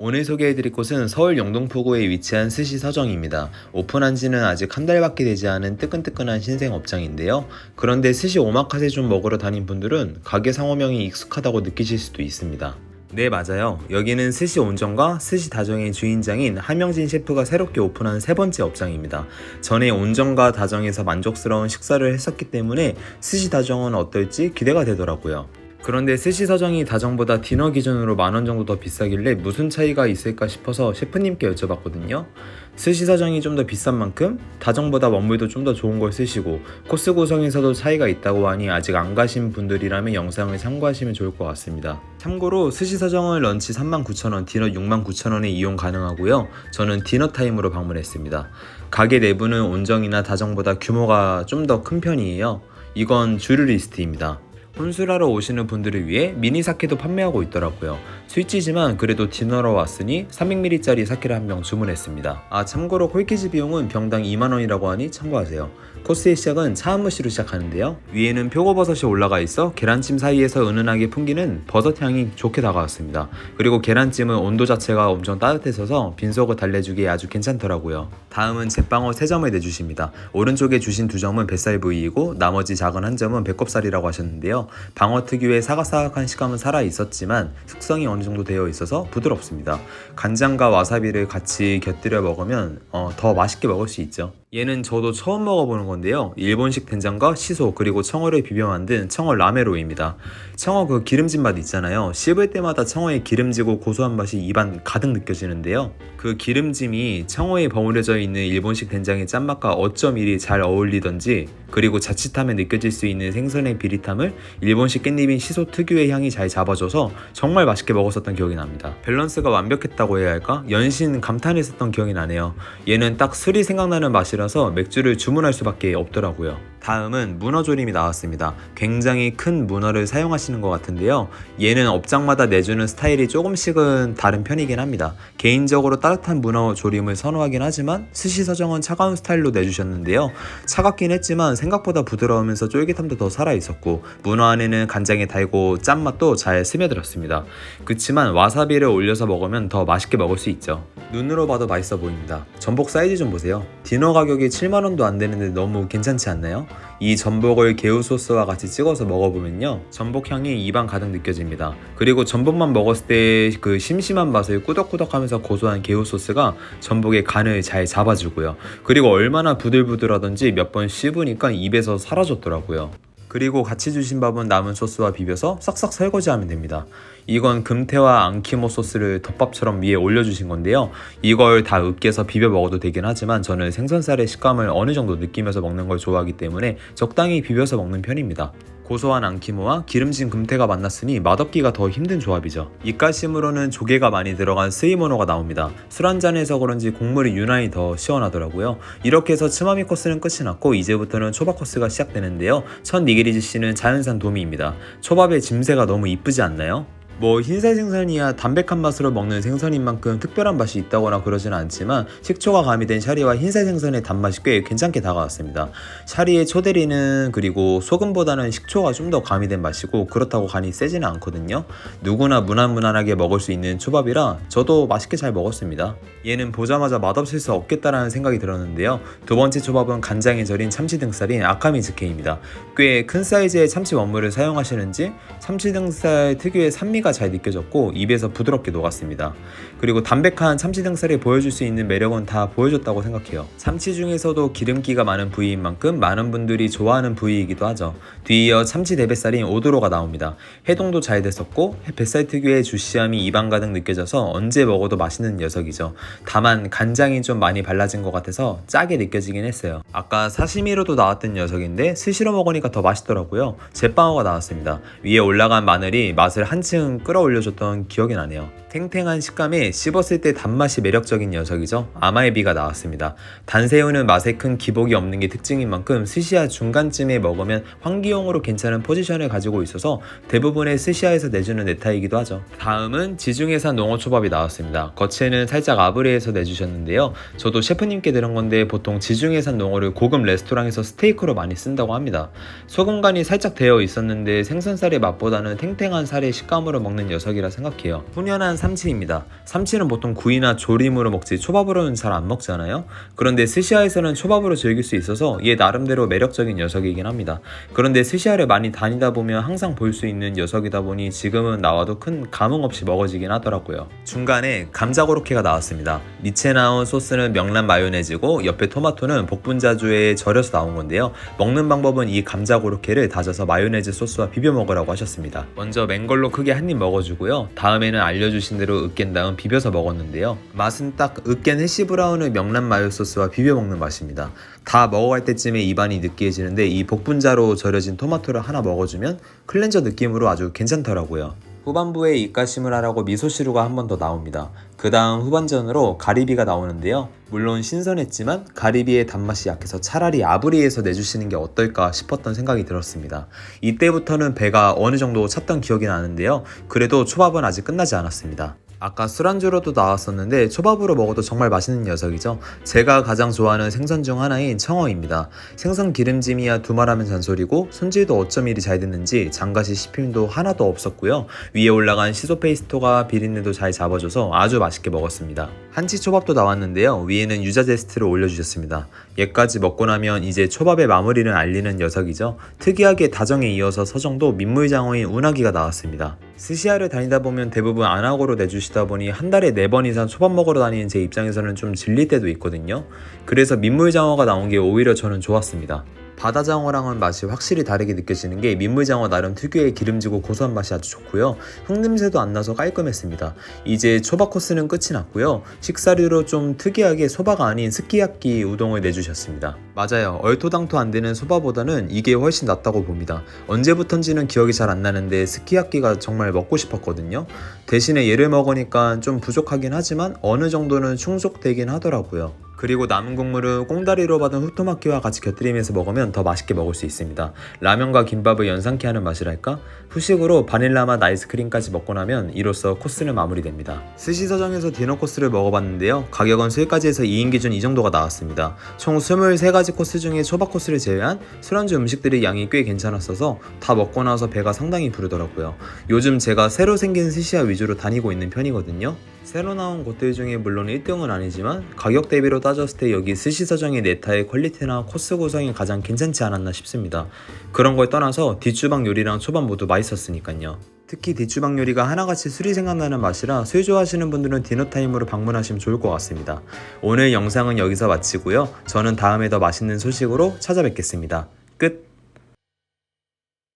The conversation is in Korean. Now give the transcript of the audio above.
오늘 소개해드릴 곳은 서울 영등포구에 위치한 스시 서정입니다. 오픈한 지는 아직 한 달밖에 되지 않은 뜨끈뜨끈한 신생 업장인데요. 그런데 스시 오마카세 좀 먹으러 다닌 분들은 가게 상호명이 익숙하다고 느끼실 수도 있습니다. 네, 맞아요. 여기는 스시 온정과 스시 다정의 주인장인 함영진 셰프가 새롭게 오픈한 세 번째 업장입니다. 전에 온정과 다정에서 만족스러운 식사를 했었기 때문에 스시 다정은 어떨지 기대가 되더라고요. 그런데 스시 서정이 다정보다 디너 기준으로 10,000원 정도 더 비싸길래 무슨 차이가 있을까 싶어서 셰프님께 여쭤봤거든요. 스시 서정이 좀 더 비싼 만큼 다정보다 원물도 좀 더 좋은 걸 쓰시고 코스 구성에서도 차이가 있다고 하니 아직 안 가신 분들이라면 영상을 참고하시면 좋을 것 같습니다. 참고로 스시 서정은 런치 39,000원, 디너 69,000원에 이용 가능하고요. 저는 디너 타임으로 방문했습니다. 가게 내부는 온정이나 다정보다 규모가 좀 더 큰 편이에요. 이건 주류 리스트입니다. 혼술하러 오시는 분들을 위해 미니 사케도 판매하고 있더라고요. 술찌지만 그래도 디너로 왔으니 300ml짜리 사케를 한 병 주문했습니다. 참고로 콜키즈 비용은 병당 20,000원이라고 하니 참고하세요. 코스의 시작은 차은무씨로 시작하는데요. 위에는 표고버섯이 올라가 있어 계란찜 사이에서 은은하게 풍기는 버섯 향이 좋게 다가왔습니다. 그리고 계란찜은 온도 자체가 엄청 따뜻해져서 빈속을 달래주기에 아주 괜찮더라고요. 다음은 제빵어 3점을 내주십니다. 오른쪽에 주신 2점은 뱃살 부위이고 나머지 작은 한 점은 배꼽살이라고 하셨는데요. 방어 특유의 사각사각한 식감은 살아있었지만 숙성이 어느 정도 되어 있어서 부드럽습니다. 간장과 와사비를 같이 곁들여 먹으면 더 맛있게 먹을 수 있죠. 얘는 저도 처음 먹어보는 건데요. 일본식 된장과 시소 그리고 청어를 비벼 만든 청어 라메로입니다. 청어 그 기름진 맛 있잖아요. 씹을 때마다 청어의 기름지고 고소한 맛이 입안 가득 느껴지는데요. 그 기름짐이 청어에 버무려져 있는 일본식 된장의 짠맛과 어쩜 이리 잘 어울리던지, 그리고 자칫하면 느껴질 수 있는 생선의 비릿함을 일본식 깻잎인 시소 특유의 향이 잘 잡아줘서 정말 맛있게 먹었었던 기억이 납니다. 밸런스가 완벽했다고 해야 할까? 연신 감탄했었던 기억이 나네요. 얘는 딱 술이 생각나는 맛이라서 맥주를 주문할 수밖에 없더라고요. 다음은 문어조림이 나왔습니다. 굉장히 큰 문어를 사용하시는 것 같은데요. 얘는 업장마다 내주는 스타일이 조금씩은 다른 편이긴 합니다. 개인적으로 따뜻한 문어조림을 선호하긴 하지만 스시 서정은 차가운 스타일로 내주셨는데요. 차갑긴 했지만 생각보다 부드러우면서 쫄깃함도 더 살아있었고 문어 안에는 간장의 달고 짠맛도 잘 스며들었습니다. 그치만 와사비를 올려서 먹으면 더 맛있게 먹을 수 있죠. 눈으로 봐도 맛있어 보입니다. 전복 사이즈 좀 보세요. 디너 가격이 70,000원도 안 되는데 너무 괜찮지 않나요? 이 전복을 개우 소스와 같이 찍어서 먹어보면요, 전복 향이 입안 가득 느껴집니다. 그리고 전복만 먹었을 때 그 심심한 맛을 꾸덕꾸덕하면서 고소한 개우 소스가 전복의 간을 잘 잡아주고요. 그리고 얼마나 부들부들하던지 몇 번 씹으니까 입에서 사라졌더라고요. 그리고 같이 주신 밥은 남은 소스와 비벼서 싹싹 설거지하면 됩니다. 이건 금태와 앙키모 소스를 덮밥처럼 위에 올려주신 건데요. 이걸 다 으깨서 비벼 먹어도 되긴 하지만 저는 생선살의 식감을 어느 정도 느끼면서 먹는 걸 좋아하기 때문에 적당히 비벼서 먹는 편입니다. 고소한 앙키모와 기름진 금태가 만났으니 맛없기가 더 힘든 조합이죠. 입가심으로는 조개가 많이 들어간 스이모노가 나옵니다. 술 한잔해서 그런지 국물이 유난히 더 시원하더라고요. 이렇게 해서 츠마미 코스는 끝이 났고 이제부터는 초밥 코스가 시작되는데요. 첫 니기리즈씨는 자연산 도미입니다. 초밥의 짐새가 너무 이쁘지 않나요? 흰살 생선이야 담백한 맛으로 먹는 생선인 만큼 특별한 맛이 있다거나 그러지는 않지만 식초가 가미된 샤리와 흰살 생선의 단맛이 꽤 괜찮게 다가왔습니다. 샤리의 초대리는 그리고 소금보다는 식초가 좀 더 가미된 맛이고 그렇다고 간이 세지는 않거든요. 누구나 무난무난하게 먹을 수 있는 초밥이라 저도 맛있게 잘 먹었습니다. 얘는 보자마자 맛없을 수 없겠다라는 생각이 들었는데요. 두 번째 초밥은 간장에 절인 참치 등살인 아카미즈케입니다. 꽤 큰 사이즈의 참치 원물을 사용하시는지 참치 등살 특유의 산미가 잘 느껴졌고 입에서 부드럽게 녹았습니다. 그리고 담백한 참치 등살이 보여줄 수 있는 매력은 다 보여줬다고 생각해요. 참치 중에서도 기름기가 많은 부위인 만큼 많은 분들이 좋아하는 부위이기도 하죠. 뒤이어 참치 대뱃살인 오도로가 나옵니다. 해동도 잘 됐었고 뱃살 특유의 주시함이 입안 가득 느껴져서 언제 먹어도 맛있는 녀석이죠. 다만 간장이 좀 많이 발라진 것 같아서 짜게 느껴지긴 했어요. 아까 사시미로도 나왔던 녀석인데 스시로 먹으니까 더 맛있더라고요. 제빵어가 나왔습니다. 위에 올라간 마늘이 맛을 한층 끌어올려줬던 기억이 나네요. 탱탱한 식감에 씹었을 때 단맛이 매력적인 녀석이죠. 아마에비가 나왔습니다. 단새우는 맛에 큰 기복이 없는 게 특징인 만큼 스시야 중간쯤에 먹으면 환기용으로 괜찮은 포지션을 가지고 있어서 대부분의 스시야에서 내주는 네타이기도 하죠. 다음은 지중해산 농어초밥이 나왔습니다. 겉에는 살짝 아브레에서 내주셨는데요. 저도 셰프님께 들은 건데 보통 지중해산 농어를 고급 레스토랑에서 스테이크로 많이 쓴다고 합니다. 소금 간이 살짝 되어 있었는데 생선살의 맛보다는 탱탱한 살의 식감으로 먹는 녀석이라 생각해요. 훈연한 삼치입니다. 삼치는 보통 구이나 조림으로 먹지 초밥으로는 잘 안 먹잖아요. 그런데 스시야에서는 초밥으로 즐길 수 있어서 얘 나름대로 매력적인 녀석이긴 합니다. 그런데 스시야를 많이 다니다 보면 항상 볼 수 있는 녀석이다 보니 지금은 나와도 큰 감흥 없이 먹어지긴 하더라고요. 중간에 감자 고로케가 나왔습니다. 밑에 나온 소스는 명란 마요네즈고 옆에 토마토는 복분자주에 절여서 나온 건데요. 먹는 방법은 이 감자 고로케를 다져서 마요네즈 소스와 비벼 먹으라고 하셨습니다. 먼저 맨걸로 크게 한 입 먹어주고요. 다음에는 알려주신 대로 으깬 다음 비벼서 먹었는데요. 맛은 딱 으깬 해시 브라운을 명란 마요 소스와 비벼 먹는 맛입니다. 다 먹어갈 때쯤에 입안이 느끼해지는데 이 복분자로 절여진 토마토를 하나 먹어주면 클렌저 느낌으로 아주 괜찮더라고요. 후반부에 입가심을 하라고 미소시루가 한 번 더 나옵니다. 그 다음 후반전으로 가리비가 나오는데요. 물론 신선했지만 가리비의 단맛이 약해서 차라리 아브리에서 내주시는 게 어떨까 싶었던 생각이 들었습니다. 이때부터는 배가 어느 정도 찼던 기억이 나는데요. 그래도 초밥은 아직 끝나지 않았습니다. 아까 술안주로도 나왔었는데 초밥으로 먹어도 정말 맛있는 녀석이죠. 제가 가장 좋아하는 생선 중 하나인 청어입니다. 생선 기름짐이야 두말하면 잔소리고 손질도 어쩜 이리 잘 됐는지 장가시 씹힘도 하나도 없었고요. 위에 올라간 시소 페이스토가 비린내도 잘 잡아줘서 아주 맛있게 먹었습니다. 한치 초밥도 나왔는데요. 위에는 유자 제스트를 올려주셨습니다. 얘까지 먹고 나면 이제 초밥의 마무리를 알리는 녀석이죠. 특이하게 다정에 이어서 서정도 민물장어인 운하기가 나왔습니다. 스시야를 다니다 보면 대부분 안하고로 내주시다 보니 한 달에 4번 이상 초밥 먹으러 다니는 제 입장에서는 좀 질릴 때도 있거든요. 그래서 민물장어가 나온 게 오히려 저는 좋았습니다. 바다장어랑은 맛이 확실히 다르게 느껴지는 게 민물장어 나름 특유의 기름지고 고소한 맛이 아주 좋고요. 흙냄새도 안 나서 깔끔했습니다. 이제 초밥 코스는 끝이 났고요. 식사류로 좀 특이하게 소바가 아닌 스키야키 우동을 내주셨습니다. 맞아요. 얼토당토 안 되는 소바보다는 이게 훨씬 낫다고 봅니다. 언제부턴지는 기억이 잘 안 나는데 스키야키가 정말 먹고 싶었거든요. 대신에 얘를 먹으니까 좀 부족하긴 하지만 어느 정도는 충족되긴 하더라고요. 그리고 남은 국물을 꽁다리로 받은 후토마키와 같이 곁들이면서 먹으면 더 맛있게 먹을 수 있습니다. 라면과 김밥을 연상케 하는 맛이랄까? 후식으로 바닐라 맛 아이스크림까지 먹고 나면 이로써 코스는 마무리됩니다. 스시서정에서 디너 코스를 먹어봤는데요. 가격은 술까지 해서 2인 기준 이 정도가 나왔습니다. 총 23가지 코스 중에 초밥 코스를 제외한 술안주 음식들의 양이 꽤 괜찮았어서 다 먹고 나서 배가 상당히 부르더라고요. 요즘 제가 새로 생긴 스시야 위주로 다니고 있는 편이거든요. 새로 나온 곳들 중에 물론 1등은 아니지만 가격 대비로 따졌을 때 여기 스시서정의 네타의 퀄리티나 코스 구성이 가장 괜찮지 않았나 싶습니다. 그런 걸 떠나서 뒷주방 요리랑 초밥 모두 맛있었으니까요. 특히 뒷주방 요리가 하나같이 술이 생각나는 맛이라 술 좋아하시는 분들은 디너타임으로 방문하시면 좋을 것 같습니다. 오늘 영상은 여기서 마치고요. 저는 다음에 더 맛있는 소식으로 찾아뵙겠습니다. 끝!